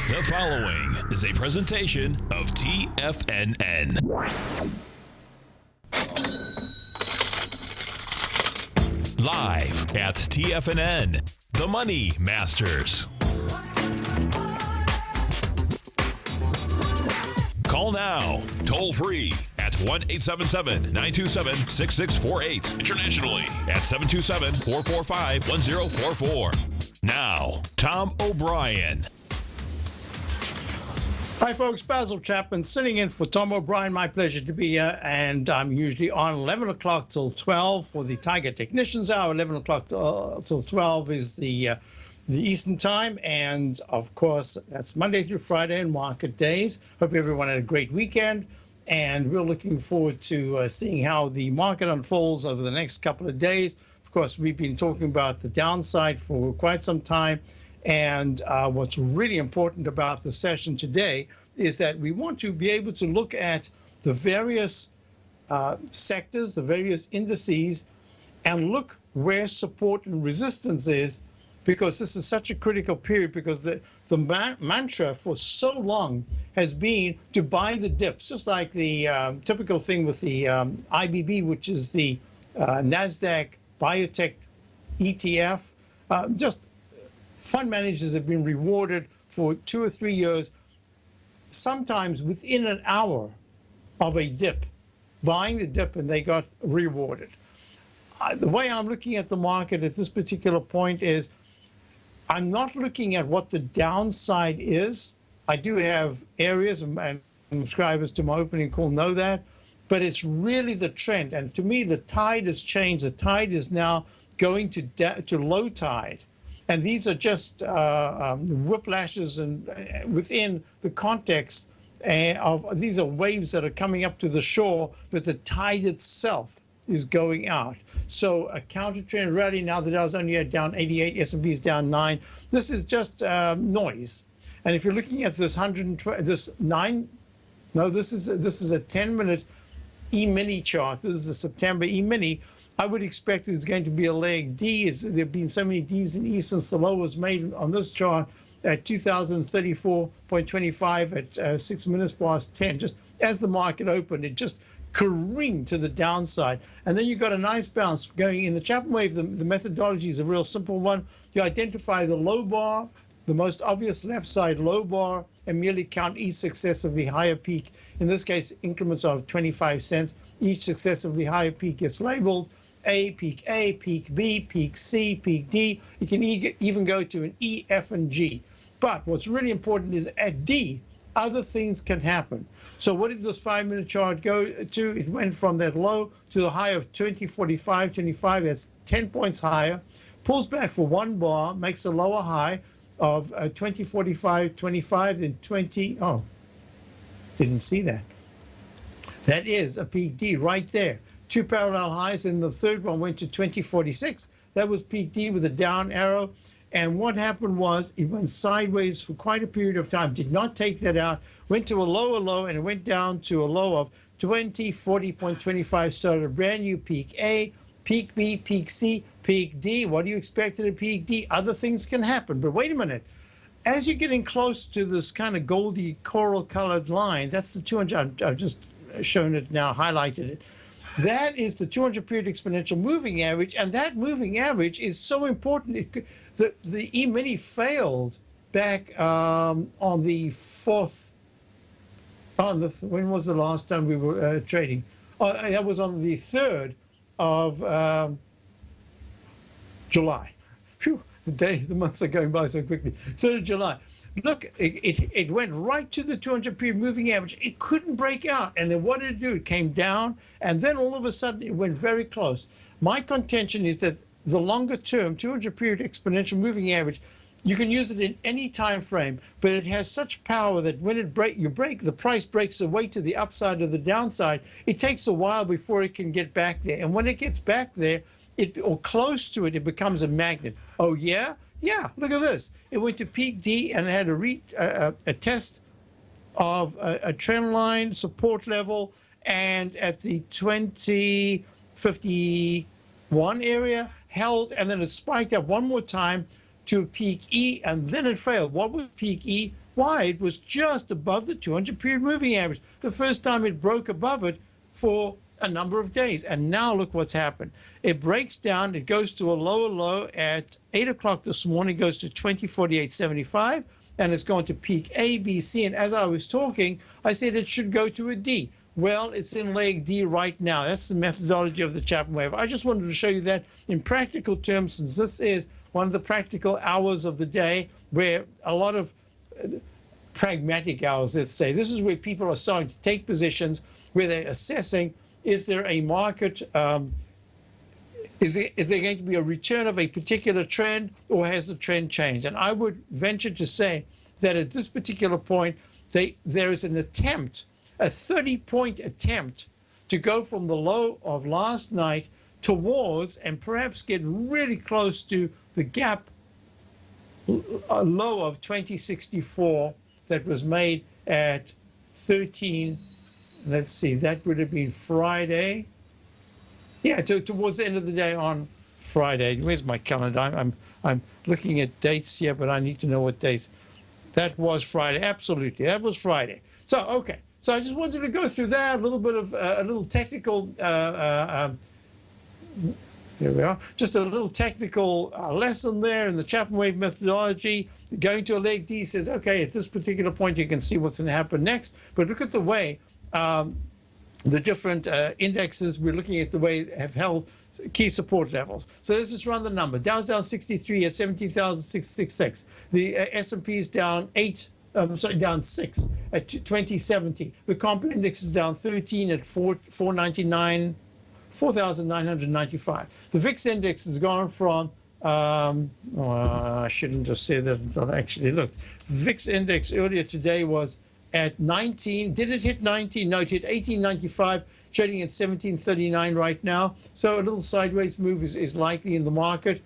The following is a presentation of TFNN. Live at TFNN, the Money Masters. Call now, toll free at 1-877-927-6648. Internationally at 727-445-1044. Now, Tom O'Brien. Hi, folks. Basil Chapman sitting in for Tom O'Brien. My pleasure to be here. And I'm usually on 11 o'clock till 12 for the Tiger Technicians Hour. 11 o'clock till 12 is the Eastern Time. And, of course, that's Monday through Friday and market days. Hope everyone had a great weekend. And we're looking forward to seeing how the market unfolds over the next couple of days. Of course, we've been talking about the downside for quite some time. And what's really important about the session today is that we want to be able to look at the various sectors, the various indices, and look where support and resistance is, because this is such a critical period, because the mantra for so long has been to buy the dips, just like the typical thing with the IBB, which is the NASDAQ Biotech ETF. Fund managers have been rewarded for 2 or 3 years, sometimes within an hour of a dip, buying the dip, and they got rewarded. The way I'm looking at the market at this particular point is I'm not looking at what the downside is. I do have areas, and subscribers to my opening call know that, but it's really the trend. And to me, the tide has changed. The tide is now going to low tide. And these are just whiplashes and within the context of these are waves that are coming up to the shore, but the tide itself is going out. So a counter trend rally. Now the Dow's only down 88, S&P is down 9. This is just noise. And if you're looking at this 120, this is a 10-minute E-mini chart. This is the September E-mini. I would expect that it's going to be a leg D. There have been so many Ds and E's since the low was made on this chart at 2034.25 at 6 minutes past 10. Just as the market opened, it just careened to the downside. And then you've got a nice bounce going in the Chapman wave. The methodology is a real simple one. You identify the low bar, the most obvious left side low bar, and merely count each successively higher peak. In this case, increments of 25 cents. Each successively higher peak gets labeled peak A, peak B, peak C, peak D. You can even go to an E, F, and G. But what's really important is at D, other things can happen. So what did this 5-minute chart go to? It went from that low to the high of 2045.25. That's 10 points higher. Pulls back for 1 bar, makes a lower high of 2045.25, then 20. Oh, didn't see that. That is a peak D right there. 2 parallel highs, and the third one went to 2046. That was peak D with a down arrow. And what happened was it went sideways for quite a period of time, did not take that out, went to a lower low, and it went down to a low of 2040.25, started a brand new peak A, peak B, peak C, peak D. What do you expect at a peak D? Other things can happen. But wait a minute. As you're getting close to this kind of goldy coral colored line, that's the 200. I've just shown it now, highlighted it. That is the 200 period exponential moving average, and that moving average is so important. The E-mini failed back on the 4th. When was the last time we were trading? That was on the 3rd of July. Phew, the months are going by so quickly. 3rd of July. Look, it went right to the 200 period moving average. It couldn't break out. And then what did it do? It came down, and then all of a sudden it went very close. My contention is that the longer term 200 period exponential moving average, you can use it in any time frame, but it has such power that when the price breaks away to the upside or the downside, it takes a while before it can get back there. And when it gets back there, or close to it, it becomes a magnet. Oh, yeah? Yeah, look at this. It went to peak D and had a test of a trend line support level, and at the 2051 area held, and then it spiked up one more time to peak E, and then it failed. What was peak E? Why? It was just above the 200-period moving average. The first time it broke above it for a number of days. And now look what's happened. It breaks down. It goes to a lower low at 8 o'clock this morning, goes to 2048.75, and it's going to peak A, B, C. And as I was talking, I said it should go to a D. Well, it's in leg D right now. That's the methodology of the Chapman wave. I just wanted to show you that in practical terms, since this is one of the practical hours of the day where a lot of pragmatic hours, let's say. This is where people are starting to take positions, where they're assessing, is there a market, is there going to be a return of a particular trend, or has the trend changed? And I would venture to say that at this particular point, there is an attempt, a 30-point attempt to go from the low of last night towards and perhaps get really close to the gap low of 2064 that was made at 13. Let's see, that would have been Friday. Yeah, towards the end of the day on Friday. Where's my calendar? I'm looking at dates here, but I need to know what dates. That was Friday. Absolutely, that was Friday. So okay, so I just wanted to go through that, a little bit of a little technical. Here we are. Just a little technical lesson there in the Chapman wave methodology. Going to a leg D says, okay, at this particular point, you can see what's going to happen next. But look at the way the different indexes, we're looking at the way they have held key support levels. So let's just run the number. Dow's down 63 at 17,666. The S&P is down down 6 at 2070. The comp index is down 13 at 499. 4,995. The VIX index has gone from, I shouldn't have said that until I actually looked. VIX index earlier today was at 19. Did it hit 19? No, it hit 1895, trading at 1739 right now. So a little sideways move is likely in the market.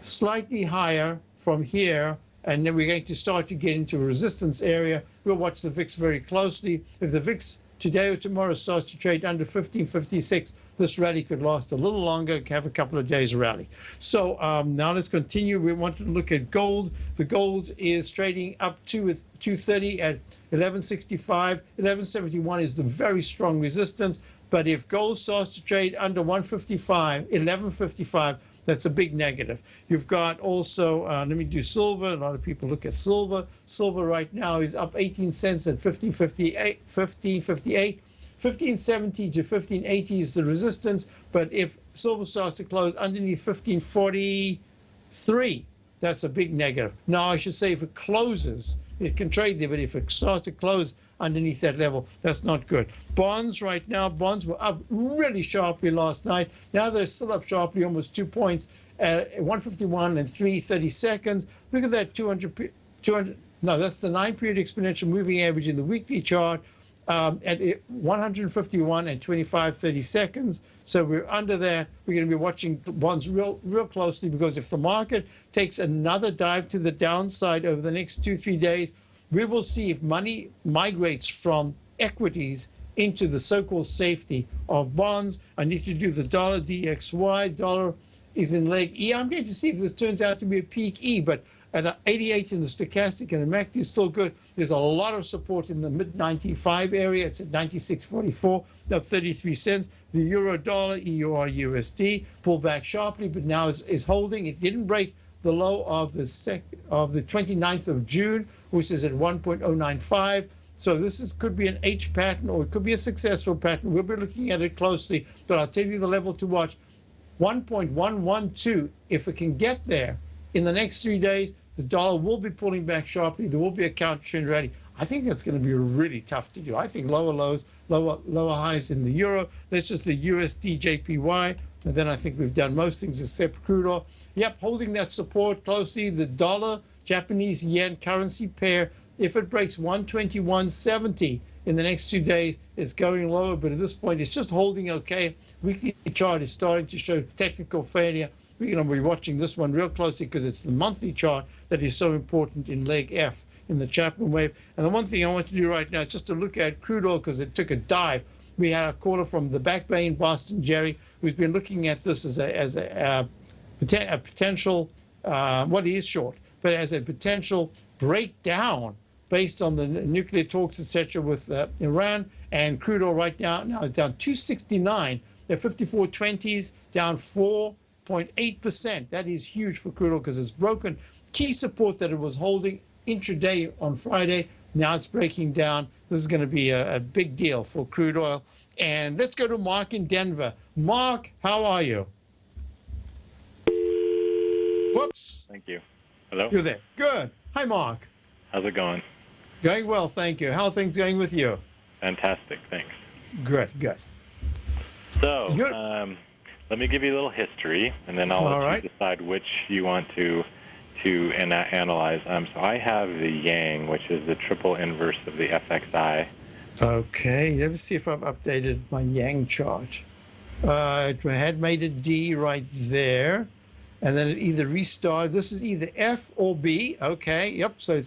Slightly higher from here, and then we're going to start to get into a resistance area. We'll watch the VIX very closely. If the VIX today or tomorrow starts to trade under 1556, this rally could last a little longer, have a couple of days rally. So now let's continue. We want to look at gold. The gold is trading up to 230 at 1165. 1171 is the very strong resistance. But if gold starts to trade under 155, 1155, that's a big negative. You've got also, let me do silver. A lot of people look at silver. Silver right now is up 18 cents at 1558. 1570 to 1580 is the resistance. But if silver starts to close underneath 1543, that's a big negative. Now, I should say if it closes, it can trade there, but if it starts to close underneath that level, that's not good. Bonds right now, bonds were up really sharply last night. Now they're still up sharply, almost 2 points, 151 and 3/32. Look at that 200, no, that's the 9-period exponential moving average in the weekly chart at 151 and 25/32. So we're under that. We're going to be watching bonds real closely, because if the market takes another dive to the downside over the next 2-3 days, we will see if money migrates from equities into the so-called safety of bonds. I need to do the dollar DXY. Dollar is in leg E. I'm going to see if this turns out to be a peak E, but at 88 in the stochastic and the MACD is still good. There's a lot of support in the mid-95 area. It's at 96.44, up 33 cents. The euro dollar, EUR USD, pulled back sharply, but now is holding. It didn't break the low of the 29th of June, which is at 1.095. So this could be an H pattern, or it could be a successful pattern. We'll be looking at it closely, but I'll tell you the level to watch. 1.112, if it can get there in the next 3 days, the dollar will be pulling back sharply. There will be a counter trend rally. I think that's going to be really tough to do. I think lower lows, lower highs in the euro. That's just the USD JPY. And then I think we've done most things except crude oil. Yep, holding that support closely. The dollar, Japanese yen currency pair, if it breaks 121.70 in the next 2 days, it's going lower. But at this point, it's just holding okay. Weekly chart is starting to show technical failure. We're going to be watching this one real closely, because it's the monthly chart that is so important in leg F in the Chapman wave. And the one thing I want to do right now is just to look at crude oil, because it took a dive. We had a caller from the Back Bay in Boston, Jerry, who's been looking at this as a potential, what he is short, but as a potential breakdown based on the nuclear talks, etc., with Iran. And crude oil right now is down 269. They're 54.20s, down 4.8%. That is huge for crude oil because it's broken key support that it was holding intraday on Friday. Now it's breaking down. This is going to be a big deal for crude oil. And let's go to Mark in Denver. Mark, how are you? Whoops. Thank you. Hello? You're there. Good. Hi, Mark. How's it going? Going well, thank you. How are things going with you? Fantastic, thanks. Good. So, let me give you a little history, and then I'll let you decide which you want to analyze. So I have the Yang, which is the triple inverse of the FXI. Okay, let me see if I've updated my Yang chart. It had made a D right there, and then it either restarted. This is either F or B. Okay, yep. So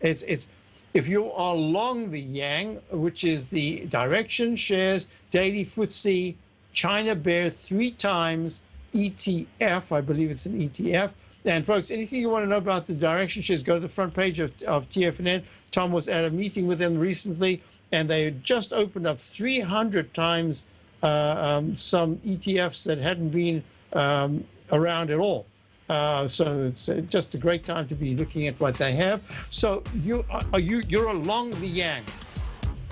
it's if you are long the Yang, which is the direction shares daily FTSE China Bear 3 times ETF. I believe it's an ETF. And folks, anything you want to know about the direction shares, go to the front page of TFNN. Tom was at a meeting with them recently, and they had just opened up 300 times some ETFs that hadn't been around at all. So it's just a great time to be looking at what they have. So you're along the Yang.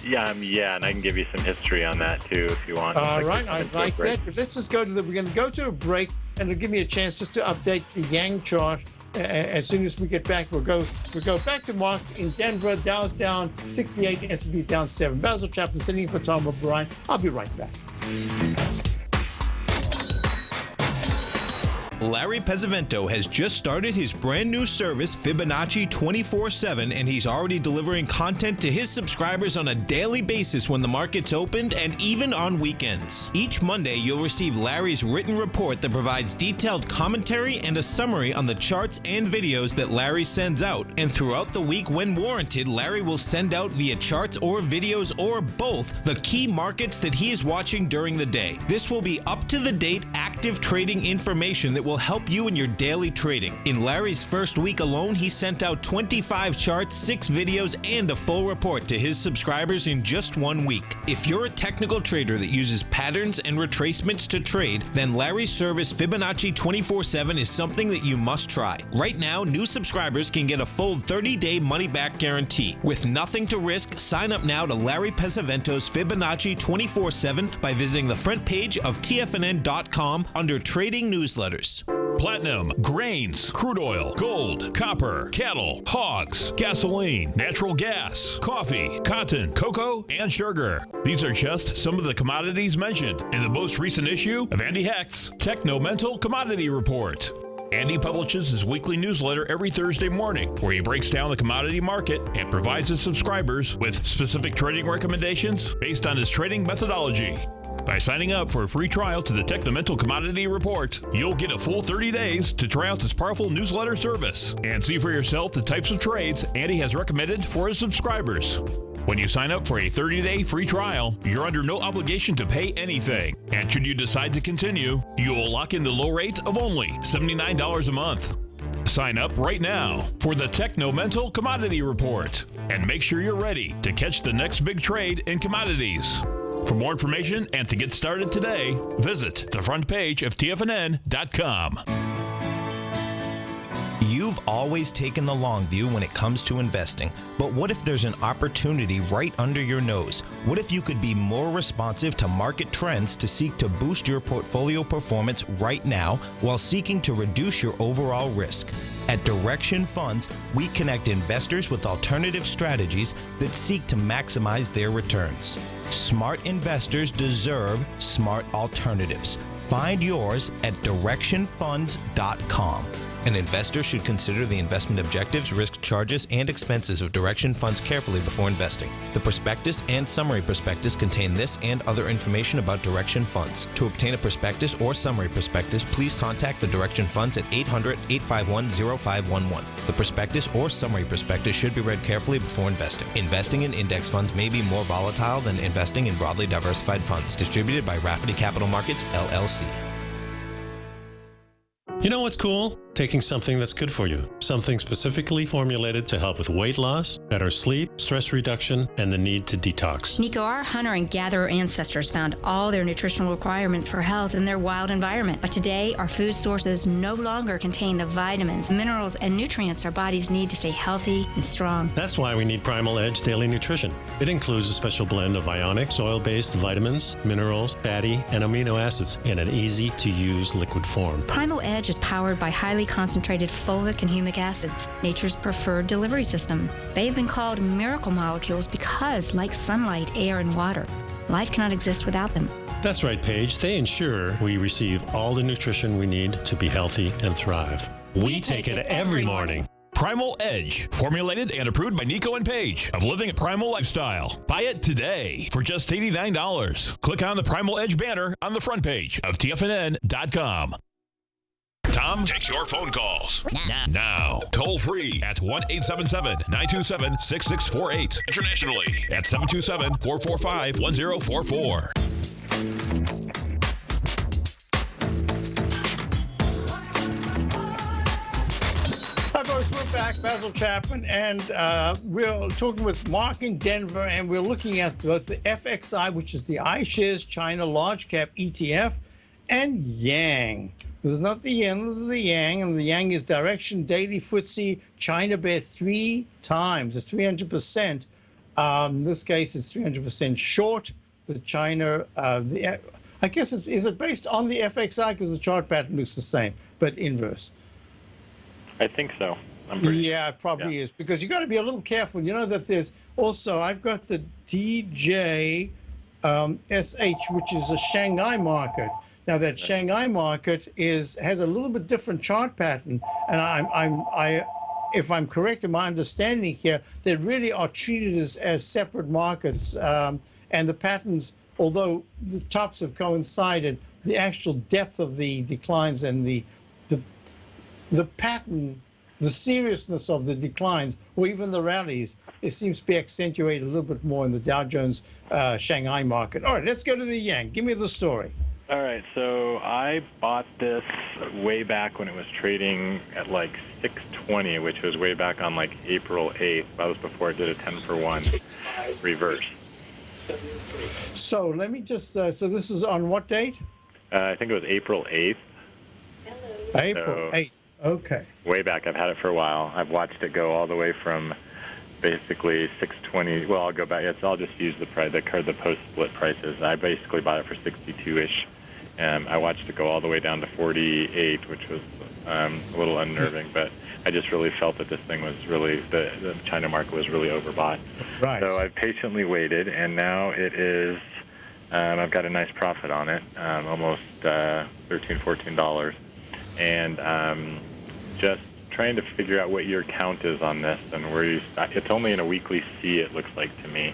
Yeah, and I can give you some history on that too if you want. All right, I like that. But let's just go to we're going to go to a break, and it'll give me a chance just to update the Yang chart. As soon as we get back, we'll go back to Mark in Denver. Dow's down 68, S&P's down 7. Basil Chapman sitting in for Tom O'Brien. I'll be right back. Larry Pesavento has just started his brand new service, Fibonacci 24/7, and he's already delivering content to his subscribers on a daily basis when the market's opened and even on weekends. Each Monday, you'll receive Larry's written report that provides detailed commentary and a summary on the charts and videos that Larry sends out. And throughout the week, when warranted, Larry will send out via charts or videos or both the key markets that he is watching during the day. This will be up-to-the-date, active trading information that will help you in your daily trading. In Larry's first week alone, he sent out 25 charts, 6 videos, and a full report to his subscribers in just 1 week. If you're a technical trader that uses patterns and retracements to trade, then Larry's service Fibonacci 24/7 is something that you must try. Right now, new subscribers can get a full 30-day money-back guarantee. With nothing to risk, sign up now to Larry Pesavento's Fibonacci 24/7 by visiting the front page of TFNN.com under Trading Newsletters. Platinum, grains, crude oil, gold, copper, cattle, hogs, gasoline, natural gas, coffee, cotton, cocoa, and sugar. These are just some of the commodities mentioned in the most recent issue of Andy Hecht's Techno-Mental Commodity Report. Andy publishes his weekly newsletter every Thursday morning, where he breaks down the commodity market and provides his subscribers with specific trading recommendations based on his trading methodology. By signing up for a free trial to the Techno-Mental Commodity Report, you'll get a full 30 days to try out this powerful newsletter service and see for yourself the types of trades Andy has recommended for his subscribers. When you sign up for a 30-day free trial, you're under no obligation to pay anything. And should you decide to continue, you will lock in the low rate of only $79 a month. Sign up right now for the Techno-Mental Commodity Report and make sure you're ready to catch the next big trade in commodities. For more information and to get started today, visit the front page of TFNN.com. You've always taken the long view when it comes to investing, but what if there's an opportunity right under your nose? What if you could be more responsive to market trends to seek to boost your portfolio performance right now while seeking to reduce your overall risk? At Direction Funds, we connect investors with alternative strategies that seek to maximize their returns. Smart investors deserve smart alternatives. Find yours at directionfunds.com. An investor should consider the investment objectives, risk charges, and expenses of Direction Funds carefully before investing. The prospectus and summary prospectus contain this and other information about Direction Funds. To obtain a prospectus or summary prospectus, please contact the Direction Funds at 800-851-0511. The prospectus or summary prospectus should be read carefully before investing. Investing in index funds may be more volatile than investing in broadly diversified funds. Distributed by Rafferty Capital Markets, LLC. You know what's cool? taking something that's good for you, something specifically formulated to help with weight loss, better sleep, stress reduction, and the need to detox. Nico, our hunter and gatherer ancestors found all their nutritional requirements for health in their wild environment. But today, our food sources no longer contain the vitamins, minerals, and nutrients our bodies need to stay healthy and strong. That's why we need Primal Edge Daily Nutrition. It includes a special blend of ionic, soil-based vitamins, minerals, fatty, and amino acids in an easy-to-use liquid form. Primal Edge is powered by highly concentrated fulvic and humic acids, nature's preferred delivery system. They have been called miracle molecules because, like sunlight, air, and water, life cannot exist without them. That's right, Paige. They ensure we receive all the nutrition we need to be healthy and thrive. We take it every morning. Primal Edge, formulated and approved by Nico and Paige of Living a Primal Lifestyle. Buy it today for just $89. Click on the Primal Edge banner on the front page of TFNN.com. Tom takes your phone calls now. Toll free at 1-877-927-6648. Internationally at 727-445-1044. Hi, folks. We're back. Basil Chapman, and we're talking with Mark in Denver, and we're looking at both the FXI, which is the iShares China Large Cap ETF, and Yang. This is not the yen, this is the yang, and the yang is direction daily FTSE China Bear 3 times. It's 300%. In this case, it's 300% short. The China, I guess, is it based on the FXI? Because the chart pattern looks the same, but inverse. I think so. Yeah, it probably is, because you got to be a little careful. You know that there's also, I've got the DJSH, which is a Shanghai market. Now that Shanghai market has a little bit different chart pattern, and if I'm correct in my understanding here, they really are treated as separate markets, and the patterns, although the tops have coincided, the actual depth of the declines and the pattern, the seriousness of the declines, or even the rallies, it seems to be accentuated a little bit more in the Dow Jones Shanghai market. All right, let's go to the Yang. Give me the story. All right, so I bought this way back when it was trading at like 620, which was way back on like April 8th. That was before it did a 10-for-1 reverse. So let me just, so this is on what date? I think it was April 8th. April 8th, okay. Way back. I've had it for a while. I've watched it go all the way from basically 620. Well, I'll go back. I'll just use the post-split prices. I basically bought it for 62-ish. I watched it go all the way down to 48, which was a little unnerving, but I just really felt that this thing was really, the China market was really overbought. Right. So I've patiently waited, and now it is, I've got a nice profit on it, almost $13, $14. And just trying to figure out what your count is on this and where you, it's only in a weekly C, it looks like to me.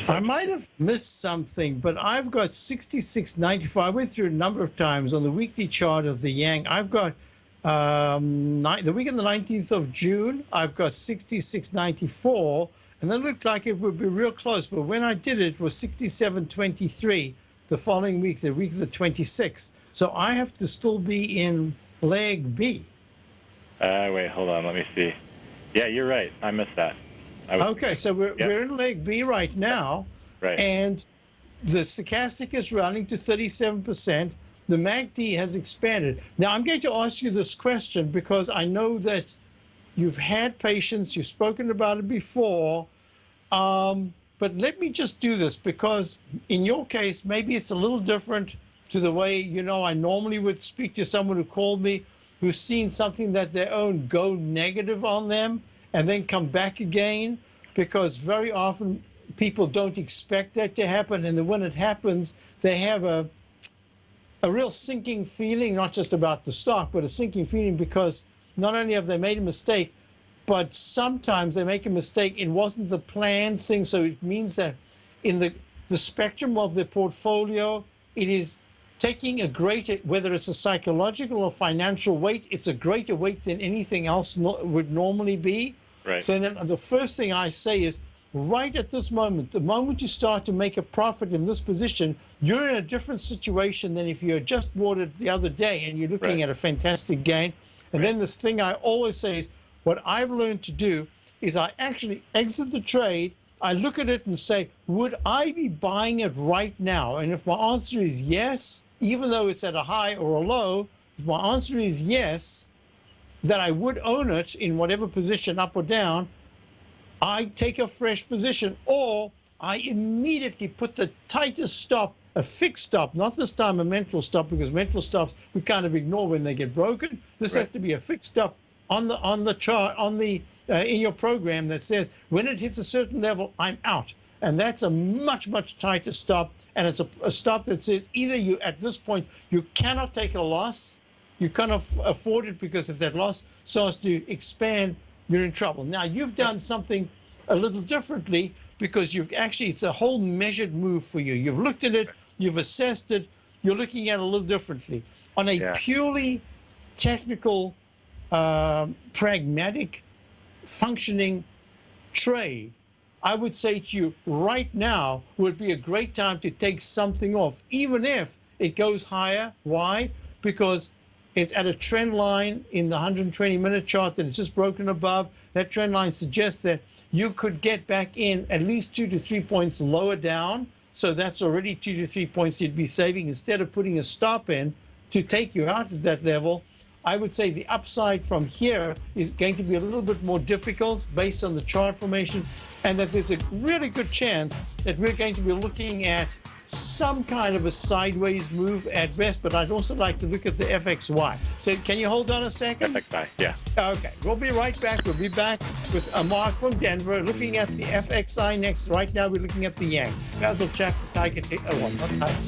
I might have missed something, but I've got 66.94. I went through a number of times on the weekly chart of the Yang. I've got the week of the 19th of June, I've got 66.94, and that looked like it would be real close. But when I did it, it was 67.23 the following week, the week of the 26th. So I have to still be in leg B. Wait, hold on. Let me see. Yeah, you're right. I missed that. Okay, so we're in leg B right now. Right. And the stochastic is running to 37%. The MACD has expanded. Now, I'm going to ask you this question because I know that you've had patients, you've spoken about it before, but let me just do this because in your case, maybe it's a little different to the way, you know, I normally would speak to someone who called me who's seen something that they own go negative on them and then come back again, because very often people don't expect that to happen. And then when it happens, they have a real sinking feeling, not just about the stock, but a sinking feeling because not only have they made a mistake, but sometimes they make a mistake. It wasn't the planned thing. So it means that in the spectrum of their portfolio, it is taking a greater, whether it's a psychological or financial weight, it's a greater weight than anything else would normally be. Right. So then the first thing I say is, right at this moment, the moment you start to make a profit in this position, you're in a different situation than if you had just bought it the other day and you're looking at a fantastic gain. And then this thing I always say is, what I've learned to do is I actually exit the trade. I look at it and say, would I be buying it right now? And if my answer is yes, even though it's at a high or a low, if my answer is yes, that I would own it in whatever position, up or down, I take a fresh position, or I immediately put the tightest stop, a fixed stop, not this time a mental stop, because mental stops we kind of ignore when they get broken. This has to be a fixed stop on the chart, in your program, that says when it hits a certain level, I'm out. And that's a much, much tighter stop. And it's a stop that says either you, at this point, you cannot take a loss, you cannot afford it, because if that loss starts to expand, you're in trouble. Now, you've done something a little differently, because you've actually, it's a whole measured move for you. You've looked at it, you've assessed it, you're looking at it a little differently. On a purely technical, pragmatic, functioning trade, I would say to you right now would be a great time to take something off, even if it goes higher. Why? Because it's at a trend line in the 120-minute chart that it's just broken above. That trend line suggests that you could get back in at least 2 to 3 points lower down. So that's already 2 to 3 points you'd be saving. Instead of putting a stop in to take you out at that level, I would say the upside from here is going to be a little bit more difficult based on the chart formation, and that there's a really good chance that we're going to be looking at some kind of a sideways move at best. But I'd also like to look at the FXY. So can you hold on a second? FXY, yeah. Okay, we'll be right back. We'll be back with Mark from Denver looking at the FXI next. Right now, we're looking at the Yang. Basil Chapman,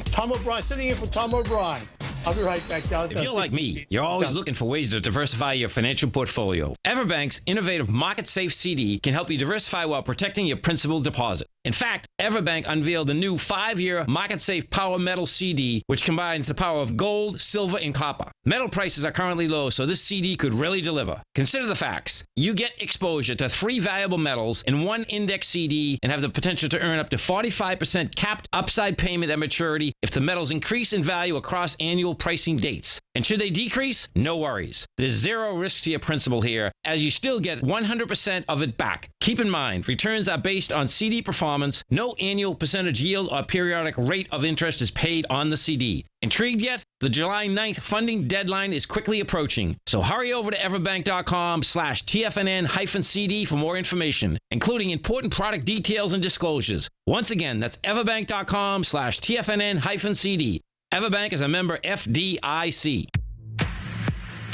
Tom O'Brien, sitting in for Tom O'Brien. I'll be right back, guys. If you're like me, you're always looking for ways to diversify your financial portfolio. Everbank's innovative Market Safe CD can help you diversify while protecting your principal deposit. In fact, Everbank unveiled a new 5-year Market Safe Power Metal CD, which combines the power of gold, silver, and copper. Metal prices are currently low, so this CD could really deliver. Consider the facts. You get exposure to 3 valuable metals in one index CD and have the potential to earn up to 45% capped upside payment at maturity if the metals increase in value across annual pricing dates. And should they decrease? No worries. There's zero risk to your principal here, as you still get 100% of it back. Keep in mind, returns are based on CD performance. No annual percentage yield or periodic rate of interest is paid on the CD. Intrigued yet? The July 9th funding deadline is quickly approaching. So hurry over to everbank.com/TFNN-CD for more information, including important product details and disclosures. Once again, that's everbank.com/TFNN-CD. Everbank is a member FDIC.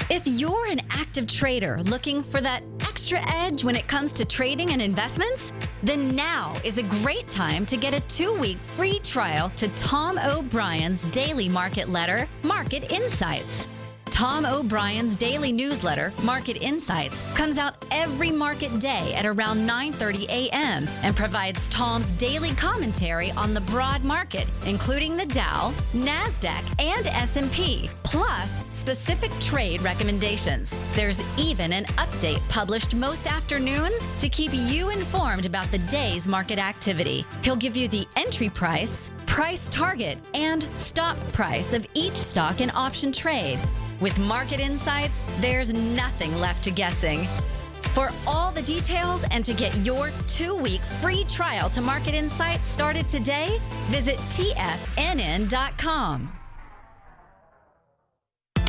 If you're an active trader looking for that extra edge when it comes to trading and investments, then now is a great time to get a 2-week free trial to Tom O'Brien's daily market letter, Market Insights. Tom O'Brien's daily newsletter, Market Insights, comes out every market day at around 9:30 a.m. and provides Tom's daily commentary on the broad market, including the Dow, NASDAQ, and S&P, plus specific trade recommendations. There's even an update published most afternoons to keep you informed about the day's market activity. He'll give you the entry price, price target, and stop price of each stock and option trade. With Market Insights, there's nothing left to guessing. For all the details and to get your 2-week free trial to Market Insights started today, visit TFNN.com.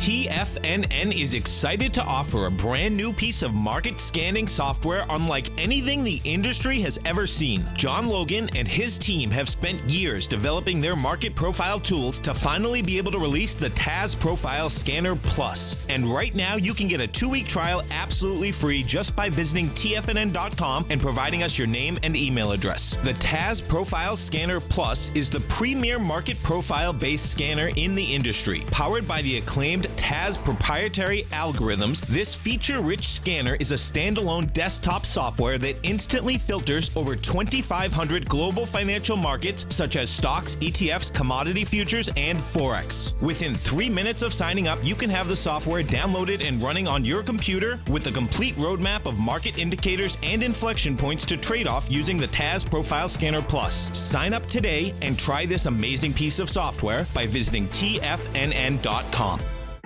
TFNN is excited to offer a brand new piece of market scanning software unlike anything the industry has ever seen. John Logan and his team have spent years developing their market profile tools to finally be able to release the Tas Profile Scanner Plus. And right now you can get a 2-week trial absolutely free just by visiting TFNN.com and providing us your name and email address. The Tas Profile Scanner Plus is the premier market profile based scanner in the industry, powered by the acclaimed Tas proprietary algorithms, this feature-rich scanner is a standalone desktop software that instantly filters over 2,500 global financial markets such as stocks, ETFs, commodity futures, and Forex. Within 3 minutes of signing up, you can have the software downloaded and running on your computer with a complete roadmap of market indicators and inflection points to trade off using the Tas Profile Scanner Plus. Sign up today and try this amazing piece of software by visiting TFNN.com.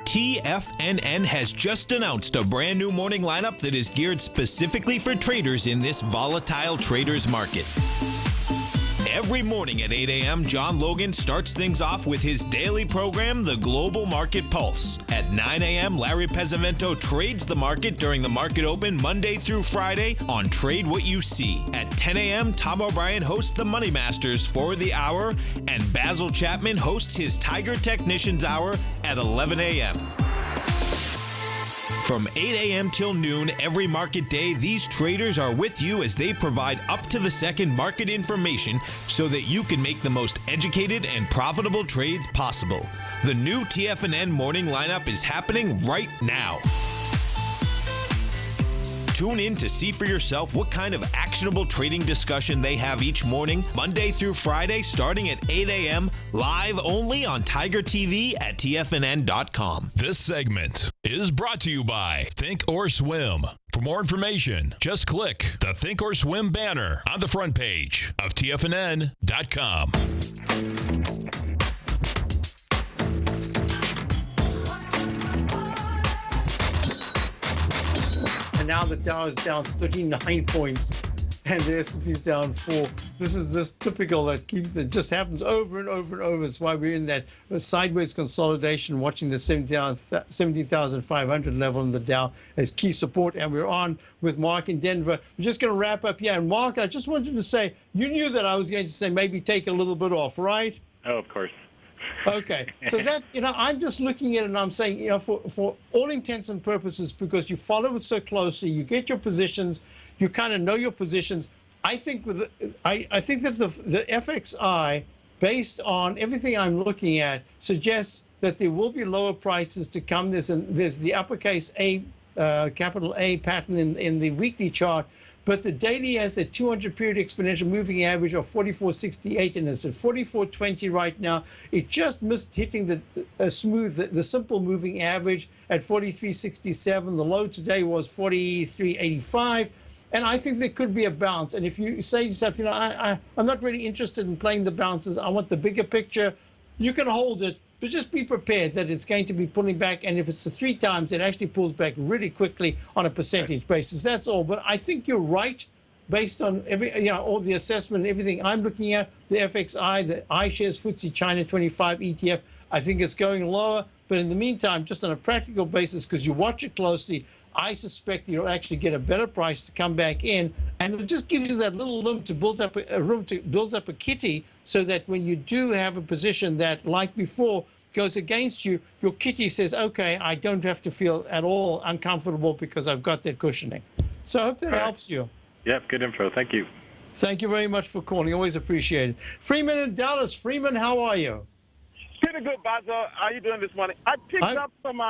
TFNN has just announced a brand new morning lineup that is geared specifically for traders in this volatile traders market. Every morning at 8 a.m., John Logan starts things off with his daily program, The Global Market Pulse. At 9 a.m., Larry Pesavento trades the market during the market open Monday through Friday on Trade What You See. At 10 a.m., Tom O'Brien hosts the Money Masters for the hour, and Basil Chapman hosts his Tiger Technicians Hour at 11 a.m. From 8 a.m. till noon every market day, these traders are with you as they provide up-to-the-second market information so that you can make the most educated and profitable trades possible. The new TFNN morning lineup is happening right now. Tune in to see for yourself what kind of actionable trading discussion they have each morning, Monday through Friday, starting at 8 a.m., live only on Tiger TV at TFNN.com. This segment is brought to you by Think or Swim. For more information, just click the Think or Swim banner on the front page of TFNN.com. Now the Dow is down 39 points and the S&P is down 4. This is this typical that just happens over and over and over. It's why we're in that sideways consolidation, watching the 17,500 level in the Dow as key support. And we're on with Mark in Denver. We're just going to wrap up here. And Mark, I just wanted to say, you knew that I was going to say maybe take a little bit off, right? Oh, of course. Okay, so that, I'm just looking at it and I'm saying, for all intents and purposes, because you follow it so closely, you get your positions, you kind of know your positions. I think I think that the FXI, based on everything I'm looking at, suggests that there will be lower prices to come. There's the uppercase A, capital A pattern in the weekly chart. But the daily has the 200-period exponential moving average of 44.68, and it's at 44.20 right now. It just missed hitting the simple moving average at 43.67. The low today was 43.85, and I think there could be a bounce. And if you say to yourself, I'm not really interested in playing the bounces, I want the bigger picture, you can hold it. But just be prepared that it's going to be pulling back. And if it's the 3 times, it actually pulls back really quickly on a percentage basis. That's all. But I think you're right based on all the assessment and everything I'm looking at, the FXI, the iShares FTSE China 25 ETF. I think it's going lower. But in the meantime, just on a practical basis, because you watch it closely, I suspect you'll actually get a better price to come back in. And it just gives you that little room to build up a kitty, so that when you do have a position that, like before, goes against you, your kitty says, okay, I don't have to feel at all uncomfortable because I've got that cushioning. So I hope that helps you. Yep, good info. Thank you. Thank you very much for calling. Always appreciate it. Freeman in Dallas. Freeman, how are you? Pretty good, Basil. How are you doing this morning? I picked up some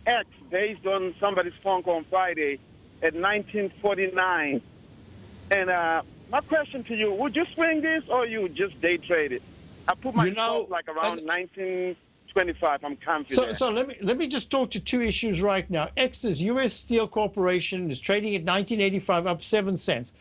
X based on somebody's phone call on Friday at 1949. And my question to you, would you swing this or you just day trade it? I put my stop like around 1925. I'm confident. So let me just talk to 2 issues right now. X is U.S. Steel Corporation, is trading at 1985, up 7 cents.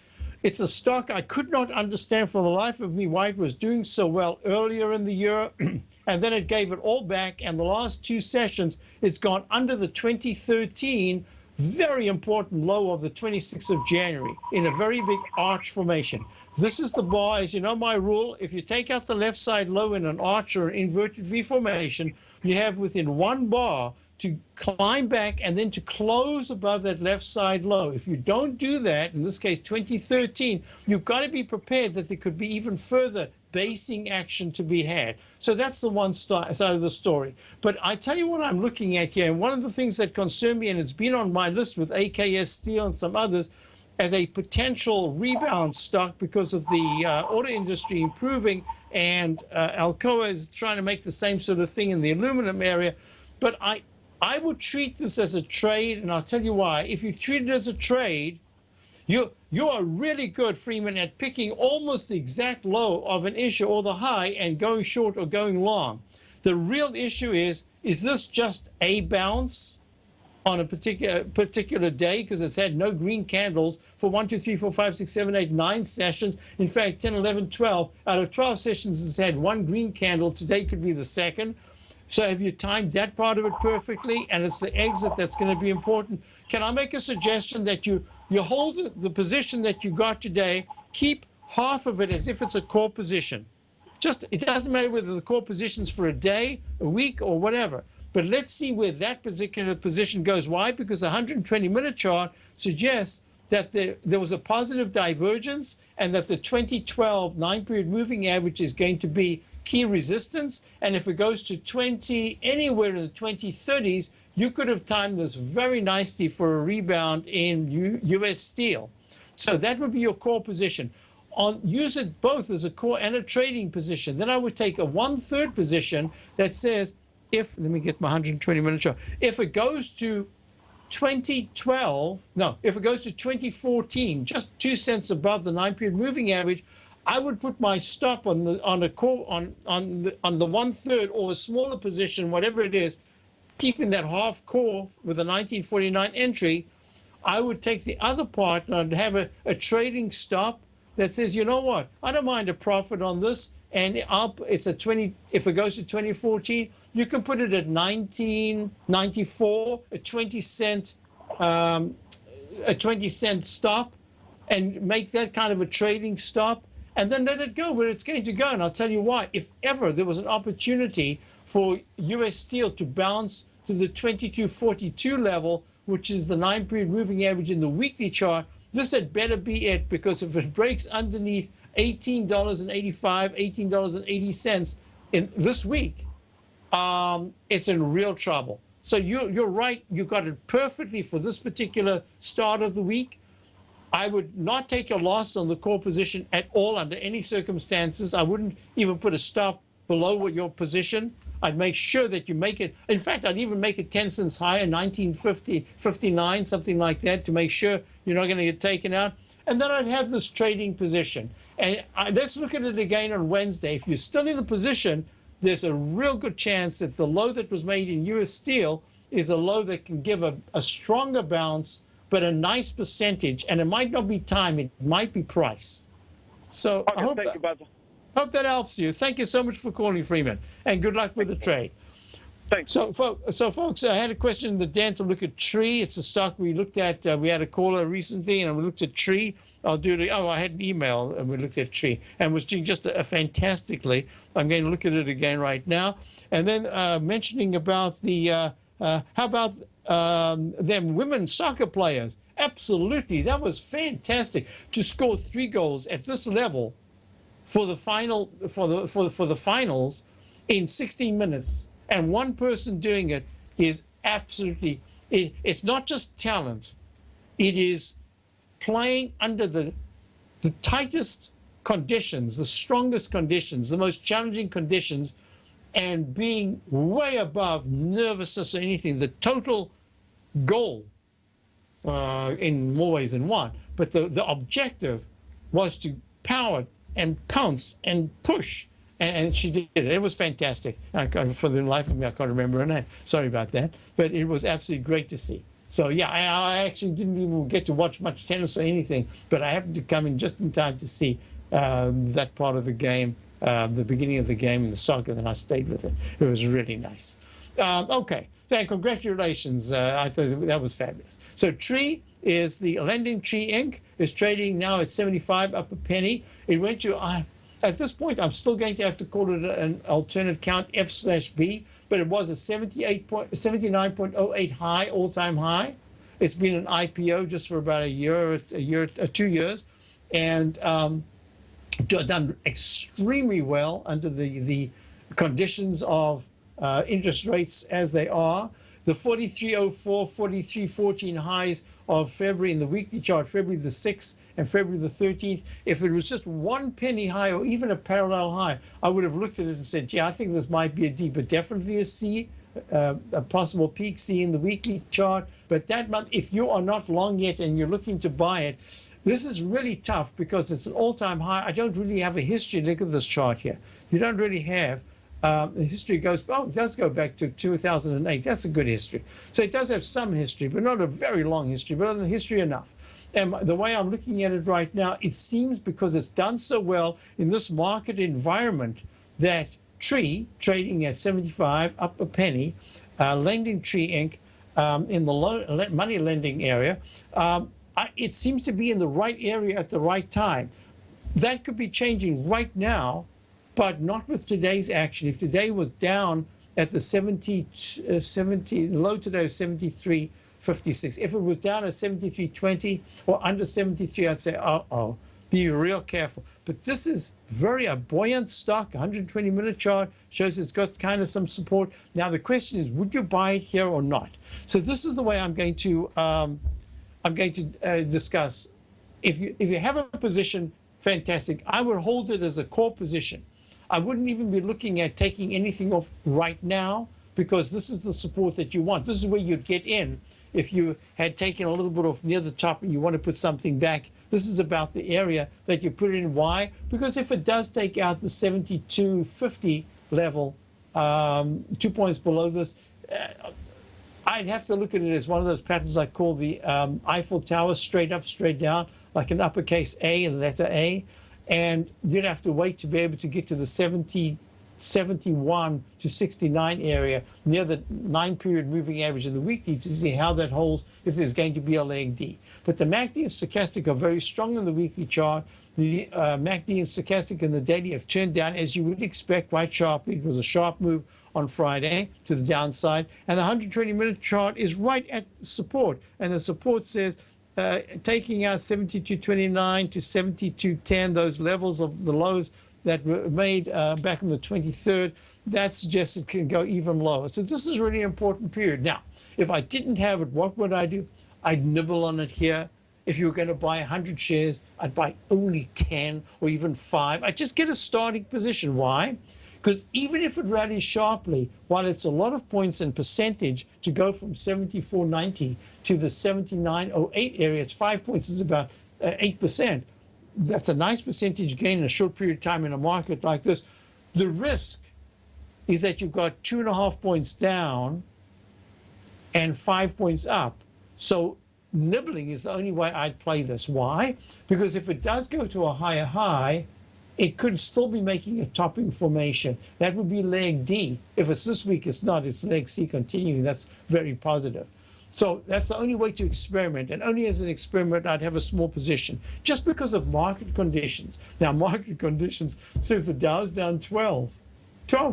It's a stock I could not understand for the life of me why it was doing so well earlier in the year, and then it gave it all back. And the last 2 sessions, it's gone under the 2013 very important low of the 26th of January in a very big arch formation. This is the bar. As you know my rule, if you take out the left side low in an arch or an inverted V formation, you have within 1 bar to climb back and then to close above that left side low. If you don't do that, in this case 2013, you've got to be prepared that there could be even further basing action to be had. So that's the one side of the story. But I tell you what I'm looking at here, and one of the things that concern me, and it's been on my list with AKS Steel and some others, as a potential rebound stock because of the auto industry improving, and Alcoa is trying to make the same sort of thing in the aluminum area. But I would treat this as a trade, and I'll tell you why. If you treat it as a trade, you are really good, Freeman, at picking almost the exact low of an issue or the high and going short or going long. The real issue is this just a bounce on a particular day, because it's had no green candles for 1, 2, 3, 4, 5, 6, 7, 8, 9 sessions. In fact, 10, 11, 12. Out of 12 sessions, it's had one green candle. Today could be the second. So have you timed that part of it perfectly? And it's the exit that's going to be important. Can I make a suggestion that you hold the position that you got today, keep half of it as if it's a core position. It doesn't matter whether the core position's for a day, a week, or whatever. But let's see where that particular position goes. Why? Because the 120-minute chart suggests that there was a positive divergence and that the 2012 9-period moving average is going to be key resistance. And if it goes to anywhere in the 2030s, you could have timed this very nicely for a rebound in U.S. steel. So that would be your core position. Use it both as a core and a trading position. Then I would take a 1/3 position that says, let me get my 120-minute chart. If it goes to 2014, just 2 cents above the 9-period moving average, I would put my stop on the 1/3 or a smaller position, whatever it is, keeping that half core with a 1949 entry. I would take the other part and I'd have a trading stop that says, you know what, I don't mind a profit on this, and it's a 20. If it goes to 2014, you can put it at 1994, a 20 cent stop, and make that kind of a trading stop, and then let it go where it's going to go. And I'll tell you why. If ever there was an opportunity for U.S. steel to bounce to the 2242 level, which is the 9-period moving average in the weekly chart, this had better be it, because if it breaks underneath $18.85, $18.80 in this week, it's in real trouble. So you're right. You got it perfectly for this particular start of the week. I would not take a loss on the core position at all under any circumstances. I wouldn't even put a stop below your position. I'd make sure that you make it. In fact, I'd even make it 10 cents higher, 1950, 59, something like that, to make sure you're not going to get taken out. And then I'd have this trading position. And let's look at it again on Wednesday. If you're still in the position, there's a real good chance that the low that was made in U.S. steel is a low that can give a stronger bounce, but a nice percentage. And it might not be time, it might be price. So okay, thank you, Basil. Hope that helps you. Thank you so much for calling, Freeman, and good luck with the trade. Thanks. So folks, I had a question in the den to look at Tree. It's a stock we looked at. We had a caller recently, and we looked at Tree. I had an email, and we looked at Tree, and was doing just fantastically. I'm going to look at it again right now. And then mentioning about how about them women soccer players? Absolutely, that was fantastic to score 3 goals at this level for the final for the finals in 16 minutes. And one person doing it is absolutely, it's not just talent. It is playing under the tightest conditions, the strongest conditions, the most challenging conditions, and being way above nervousness or anything. The total goal, in more ways than one, but the objective was to power and pounce and push. And she did it. It was fantastic. For the life of me, I can't remember her name. Sorry about that. But it was absolutely great to see. So, yeah, I actually didn't even get to watch much tennis or anything, but I happened to come in just in time to see that part of the game, the beginning of the game in the soccer, and I stayed with it. It was really nice. Okay. So, congratulations. I thought that was fabulous. So, Tree is the Lending Tree Inc. is trading now at 75 up a penny. It went to... at this point, I'm still going to have to call it an alternate count, F/B, but it was a 79.08 high, all-time high. It's been an IPO just for about a year, 2 years, and done extremely well under the conditions of interest rates as they are. The 43.04, 43.14 highs of February in the weekly chart, February the 6th and February the 13th. If it was just 1 penny high or even a parallel high, I would have looked at it and said, yeah, I think this might be a D, but definitely a C a possible peak seen in the weekly chart. But that month, if you are not long yet and you're looking to buy it, this is really tough because it's an all-time high. I don't really have a history. Look at this chart here. You don't really have. The history goes, it does go back to 2008. That's a good history. So it does have some history, but not a very long history, but a history enough. And the way I'm looking at it right now, it seems because it's done so well in this market environment that Tree, trading at 75, up a penny, Lending Tree Inc., in the money lending area, it seems to be in the right area at the right time. That could be changing right now, but not with today's action. If today was down at the 70, low today was 73.56. If it was down at 73.20 or under 73, I'd say, be real careful. But this is a buoyant stock. 120-minute chart shows it's got kind of some support. Now the question is, would you buy it here or not? So this is the way I'm going to discuss. If you have a position, fantastic. I would hold it as a core position. I wouldn't even be looking at taking anything off right now because this is the support that you want. This is where you'd get in if you had taken a little bit off near the top and you want to put something back. This is about the area that you put it in. Why? Because if it does take out the 72.50 level, 2 points below this, I'd have to look at it as one of those patterns I call the Eiffel Tower, straight up, straight down, like an uppercase A and letter A. And you'd have to wait to be able to get to the 71 to 69 area near the 9-period moving average of the weekly to see how that holds if there's going to be a leg D. But the MACD and stochastic are very strong in the weekly chart. The MACD and stochastic and the daily have turned down, as you would expect, quite sharply. It was a sharp move on Friday to the downside. And the 120-minute chart is right at support. And the support says taking out 72.29 to 72.10, those levels of the lows that were made back on the 23rd, that suggests it can go even lower. So this is a really important period. Now, if I didn't have it, what would I do? I'd nibble on it here. If you were going to buy 100 shares, I'd buy only 10 or even 5. I'd just get a starting position. Why? Because even if it rallies sharply, while it's a lot of points and percentage to go from 74.90 to the 79.08 area, it's 5 points, is about 8%. That's a nice percentage gain in a short period of time in a market like this. The risk is that you've got 2.5 points down and 5 points up. So nibbling is the only way I'd play this. Why? Because if it does go to a higher high, it could still be making a topping formation. That would be leg D. If it's this week, it's not. It's leg C continuing. That's very positive. So that's the only way to experiment. And only as an experiment, I'd have a small position just because of market conditions. Now, market conditions says the Dow's down 12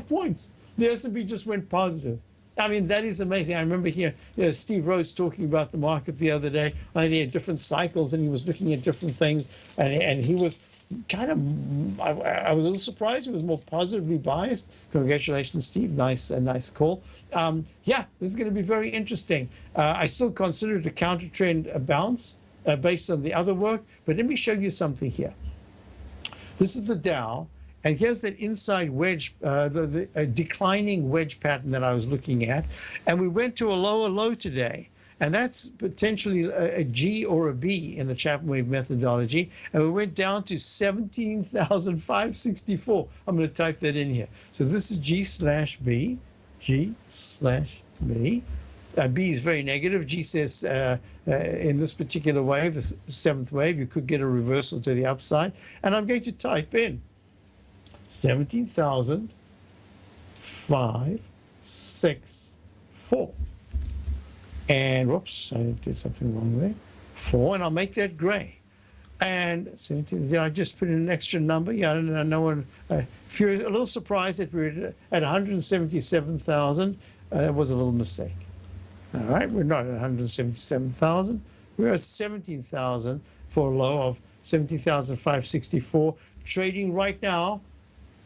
points. The S&P just went positive. I mean, that is amazing. I remember here Steve Rhodes talking about the market the other day. And he had different cycles and he was looking at different things. And he was kind of, I was a little surprised. He was more positively biased. Congratulations, Steve. Nice call. Yeah, this is going to be very interesting. I still consider it a counter trend bounce based on the other work. But let me show you something here. This is the Dow. And here's that inside wedge, the declining wedge pattern that I was looking at. And we went to a lower low today. And that's potentially a G or a B in the Chapman wave methodology. And we went down to 17,564. I'm going to type that in here. So this is G/B, G/B. B is very negative. G says in this particular wave, the seventh wave, you could get a reversal to the upside. And I'm going to type in 17,564. And whoops, I did something wrong there. 4, and I'll make that gray. And 17, did I just put in an extra number? Yeah, I know one. If you're a little surprised that we're at 177,000, that was a little mistake. All right, we're not at 177,000. We're at 17,000 for a low of 17,564. Trading right now,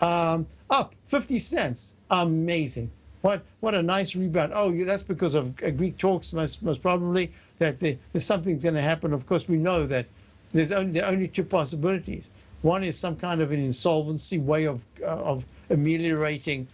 up 50 cents. Amazing. What a nice rebound. Oh, yeah, that's because of Greek talks, most probably, that there's something's going to happen. Of course, we know that there are only two possibilities. One is some kind of an insolvency way of ameliorating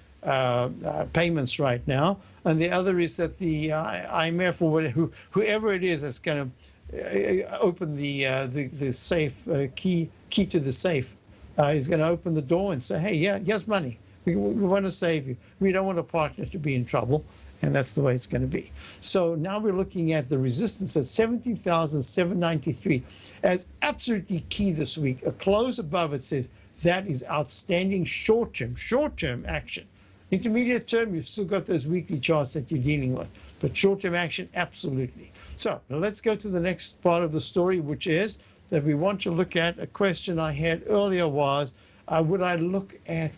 payments right now, and the other is that the IMF or whoever it is that's going to open the safe key to the safe is going to open the door and say, hey, yeah, here's money. We want to save you. We don't want a partner to be in trouble. And that's the way it's going to be. So now we're looking at the resistance at 17,793 as absolutely key this week. A close above it says that is outstanding short-term action. Intermediate term, you've still got those weekly charts that you're dealing with. But short-term action, absolutely. So now let's go to the next part of the story, which is that we want to look at a question I had earlier was, would I look at,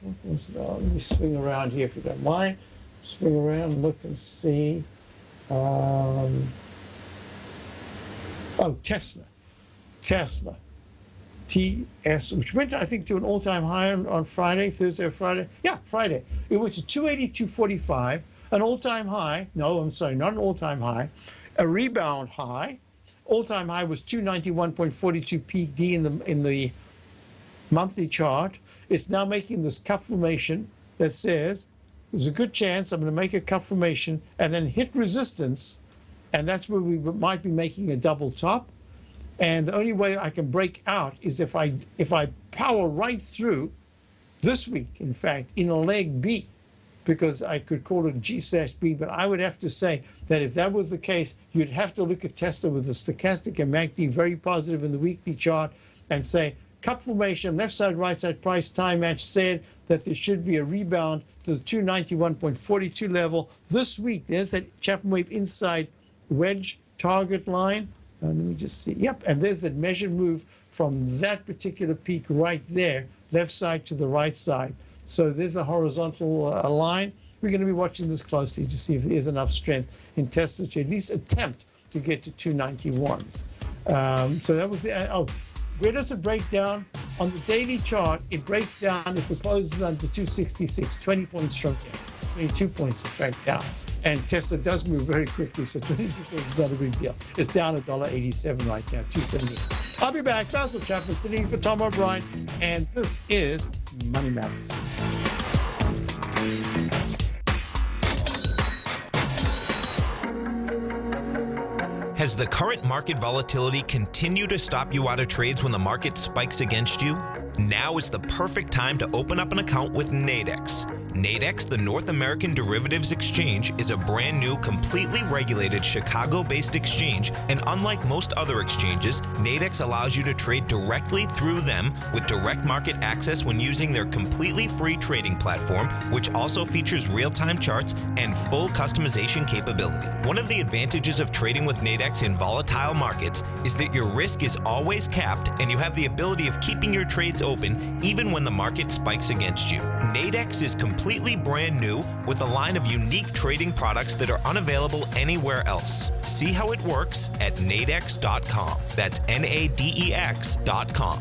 let me swing around here if you don't mind. Swing around, look and see. Tesla. TS, which went, I think, to an all-time high on Friday, Thursday or Friday. Yeah, Friday. It went to 282.45, an all-time high. No, I'm sorry, not an all-time high. A rebound high. All-time high was 291.42 peak D in the monthly chart. It's now making this cup formation that says, there's a good chance I'm going to make a cup formation and then hit resistance, and that's where we might be making a double top. And the only way I can break out is if I power right through this week, in fact, in a leg B, because I could call it G/B, but I would have to say that if that was the case, you'd have to look at Tesla with the stochastic and MACD very positive in the weekly chart and say, cup formation, left side, right side, price, time match said that there should be a rebound to the 291.42 level. This week, there's that Chapman wave inside wedge target line. Let me just see. Yep, and there's that measured move from that particular peak right there, left side to the right side. So there's a horizontal line. We're going to be watching this closely to see if there's enough strength in Tesla to at least attempt to get to 291s. So that was the... where does it break down? On the daily chart, it breaks down if it closes under 266, 20 points from there, 22 points right down. And Tesla does move very quickly, so 22 points is not a big deal. It's down $1.87 right now, 278. I'll be back. Basil Chapman sitting in for Tom O'Brien, and this is Money Matters. Has the current market volatility continued to stop you out of trades when the market spikes against you? Now is the perfect time to open up an account with Nadex. Nadex, the North American Derivatives Exchange, is a brand new, completely regulated Chicago-based exchange, and unlike most other exchanges, Nadex allows you to trade directly through them with direct market access when using their completely free trading platform, which also features real-time charts and full customization capability. One of the advantages of trading with Nadex in volatile markets is that your risk is always capped and you have the ability of keeping your trades open even when the market spikes against you. Nadex is completely brand new with a line of unique trading products that are unavailable anywhere else. See how it works at nadex.com. That's NADEX.com.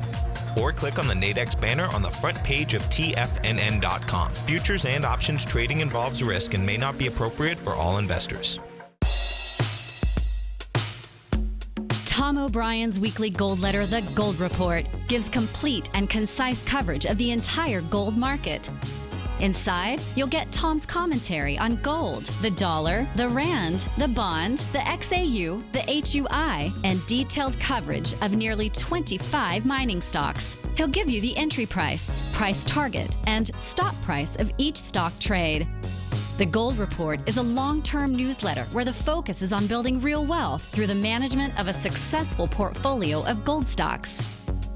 Or click on the Nadex banner on the front page of TFNN.com. Futures and options trading involves risk and may not be appropriate for all investors. Tom O'Brien's weekly gold letter, The Gold Report, gives complete and concise coverage of the entire gold market. Inside, you'll get Tom's commentary on gold, the dollar, the rand, the bond, the XAU, the HUI, and detailed coverage of nearly 25 mining stocks. He'll give you the entry price, price target, and stop price of each stock trade. The Gold Report is a long-term newsletter where the focus is on building real wealth through the management of a successful portfolio of gold stocks.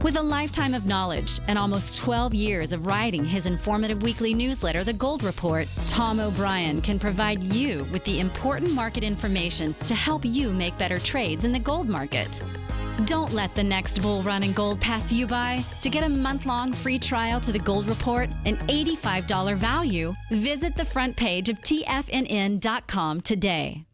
With a lifetime of knowledge and almost 12 years of writing his informative weekly newsletter, The Gold Report, Tom O'Brien can provide you with the important market information to help you make better trades in the gold market. Don't let the next bull run in gold pass you by. To get a month-long free trial to The Gold Report, an $85 value, visit the front page of TFNN.com today.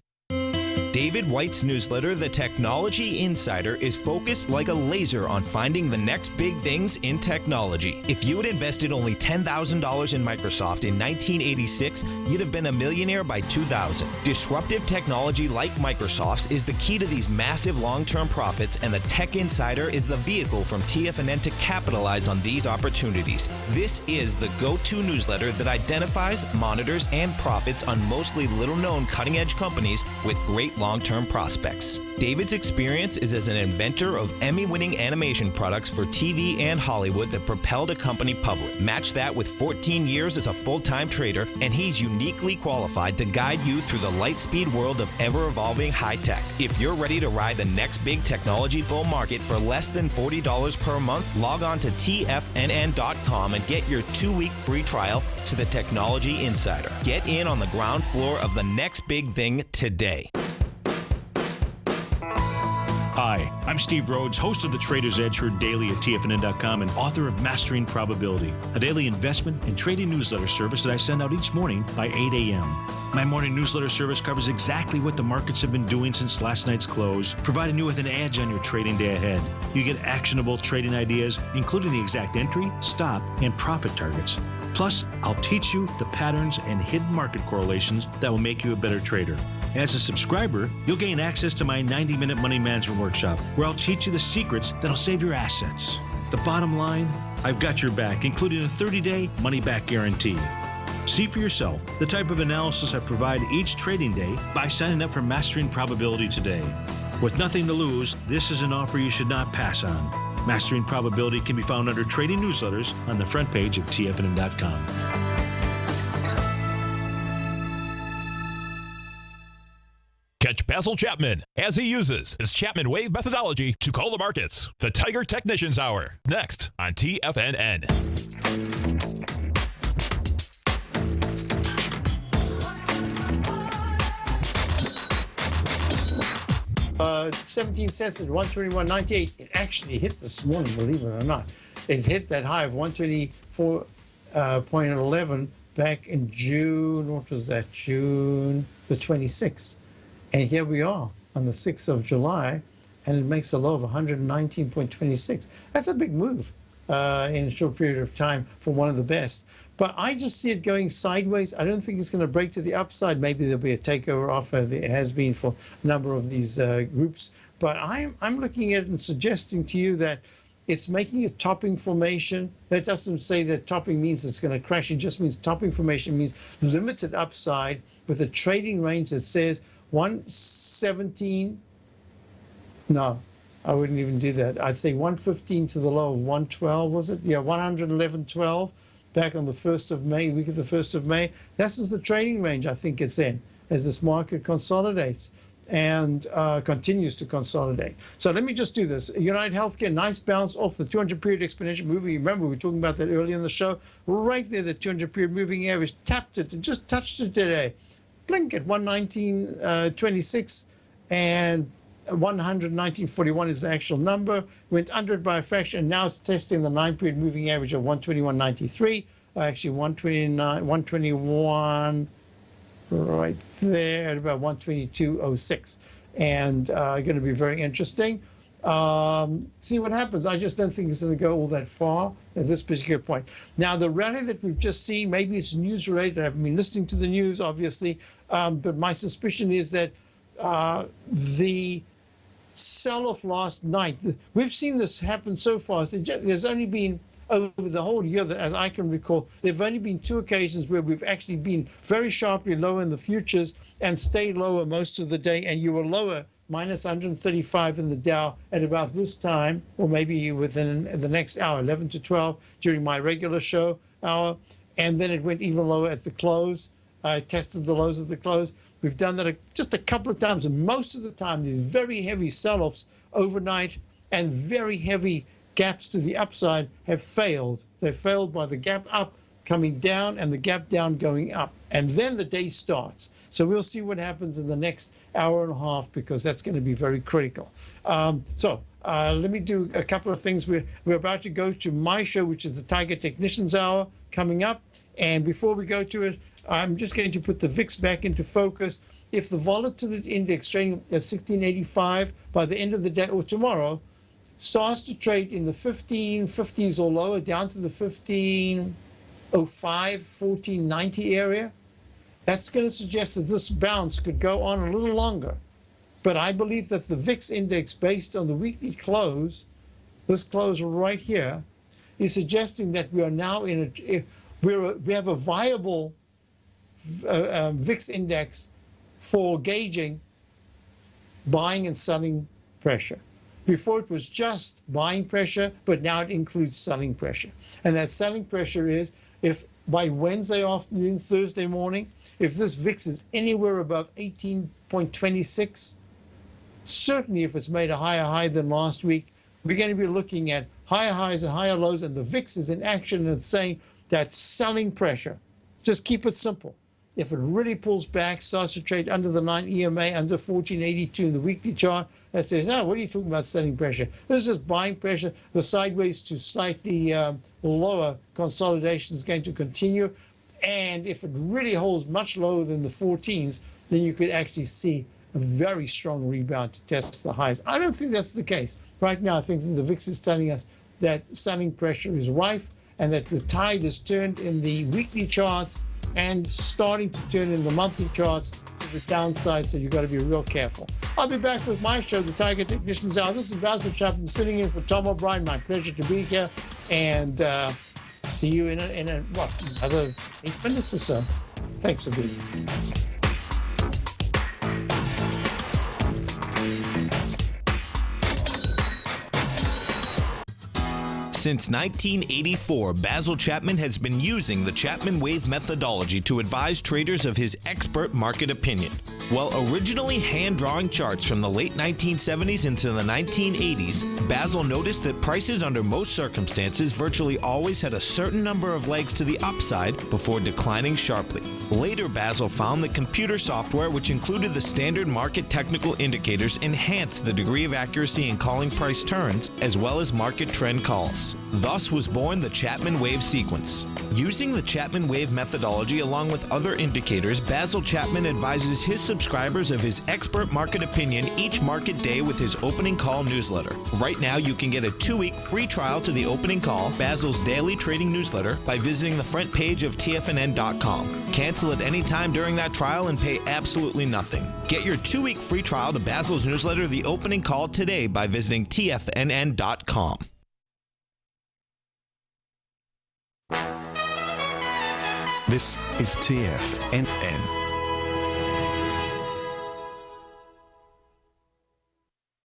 David White's newsletter, The Technology Insider, is focused like a laser on finding the next big things in technology. If you had invested only $10,000 in Microsoft in 1986, you'd have been a millionaire by 2000. Disruptive technology like Microsoft's is the key to these massive long-term profits, and the Tech Insider is the vehicle from TFNN to capitalize on these opportunities. This is the go-to newsletter that identifies, monitors, and profits on mostly little-known cutting-edge companies with great long-term prospects. David's experience is as an inventor of Emmy-winning animation products for TV and Hollywood that propelled a company public. Match that with 14 years as a full-time trader, and he's uniquely qualified to guide you through the light-speed world of ever-evolving high-tech. If you're ready to ride the next big technology bull market for less than $40 per month, log on to TFNN.com and get your 2-week free trial to the Technology Insider. Get in on the ground floor of the next big thing today. Hi, I'm Steve Rhodes, host of the Trader's Edge, heard daily at TFNN.com and author of Mastering Probability, a daily investment and trading newsletter service that I send out each morning by 8 a.m. My morning newsletter service covers exactly what the markets have been doing since last night's close, providing you with an edge on your trading day ahead. You get actionable trading ideas, including the exact entry, stop, and profit targets. Plus, I'll teach you the patterns and hidden market correlations that will make you a better trader. As a subscriber, you'll gain access to my 90-minute money management workshop, where I'll teach you the secrets that'll save your assets. The bottom line, I've got your back, including a 30-day money-back guarantee. See for yourself the type of analysis I provide each trading day by signing up for Mastering Probability today. With nothing to lose, this is an offer you should not pass on. Mastering Probability can be found under Trading Newsletters on the front page of TFNN.com. Catch Basil Chapman as he uses his Chapman Wave methodology to call the markets. The Tiger Technicians Hour, next on TFNN. 17 cents at 121.98. It actually hit this morning, believe it or not. It hit that high of 124.11 back in June. What was that? June the 26th. And here we are on the 6th of July, and it makes a low of 119.26. That's a big move in a short period of time for one of the best. But I just see it going sideways. I don't think it's going to break to the upside. Maybe there'll be a takeover offer. There has been for a number of these groups. But I'm looking at it and suggesting to you that it's making a topping formation. That doesn't say that topping means it's going to crash. It just means topping formation means limited upside with a trading range that says 117. No, I wouldn't even do that. I'd say 115 to the low of 112, was it? Yeah, 111.12. Back on the 1st of May, week of the 1st of May. This is the trading range I think it's in as this market consolidates and continues to consolidate. So let me just do this. United Healthcare, nice bounce off the 200-period exponential moving. Remember, we were talking about that earlier in the show. Right there, the 200-period moving average tapped it and just touched it today. Blink at 119.26 and 119.41 is the actual number. Went under it by a fraction. Now it's testing the 9-period moving average of 121.93. Actually, 121 right there at about 122.06. And going to be very interesting. See what happens. I just don't think it's going to go all that far at this particular point. Now, the rally that we've just seen, maybe it's news related. I haven't been listening to the news, obviously. But my suspicion is that the sell-off last night, we've seen this happen so far. There's only been, over the whole year, that, as I can recall, there have only been 2 occasions where we've actually been very sharply lower in the futures and stayed lower most of the day, and you were lower, minus 135 in the Dow at about this time, or maybe within the next hour, 11 to 12, during my regular show hour, and then it went even lower at the close. I tested the lows at the close. We've done that just a couple of times, and most of the time, these very heavy sell-offs overnight and very heavy gaps to the upside have failed. They've failed by the gap up coming down and the gap down going up. And then the day starts. So we'll see what happens in the next hour and a half, because that's going to be very critical. Let me do a couple of things. We're about to go to my show, which is the Tiger Technicians Hour, coming up. And before we go to it, I'm just going to put the VIX back into focus. if the volatility index trading at 1685 by the end of the day or tomorrow starts to trade in the 1550s or lower down to the 1505, 1490 area, that's going to suggest that this bounce could go on a little longer. But I believe that the VIX index, based on the weekly close, this close right here, is suggesting that we are now in we have a viable VIX index for gauging buying and selling pressure. Before it was just buying pressure, but now it includes selling pressure. And that selling pressure is if by Wednesday afternoon, Thursday morning, if this VIX is anywhere above 18.26, certainly if it's made a higher high than last week, we're going to be looking at higher highs and higher lows, and the VIX is in action and it's saying that's selling pressure. Just keep it simple. If it really pulls back, starts to trade under the 9 EMA, under 1482 in the weekly chart, that says, what are you talking about selling pressure? This is buying pressure. The sideways to slightly lower consolidation is going to continue. And if it really holds much lower than the 14s, then you could actually see a very strong rebound to test the highs. I don't think that's the case. Right now, I think that the VIX is telling us that selling pressure is rife and that the tide has turned in the weekly charts and starting to turn in the monthly charts to the downside, so you've got to be real careful. I'll be back with my show, The Tiger Technician's Hour. This is Basil Chapman sitting in for Tom O'Brien. My pleasure to be here, and see you in another 8 minutes or so. Thanks for being here. Since 1984, Basil Chapman has been using the Chapman Wave methodology to advise traders of his expert market opinion. While originally hand-drawing charts from the late 1970s into the 1980s, Basil noticed that prices under most circumstances virtually always had a certain number of legs to the upside before declining sharply. Later, Basil found that computer software, which included the standard market technical indicators, enhanced the degree of accuracy in calling price turns, as well as market trend calls. Thus was born the Chapman Wave sequence. Using the Chapman Wave methodology along with other indicators, Basil Chapman advises his subscribers of his expert market opinion each market day with his opening call newsletter. Right now, you can get a 2-week free trial to the opening call, Basil's daily trading newsletter, by visiting the front page of TFNN.com. Cancel at any time during that trial and pay absolutely nothing. Get your 2-week free trial to Basil's newsletter, The Opening Call, today by visiting TFNN.com. This is TFNN.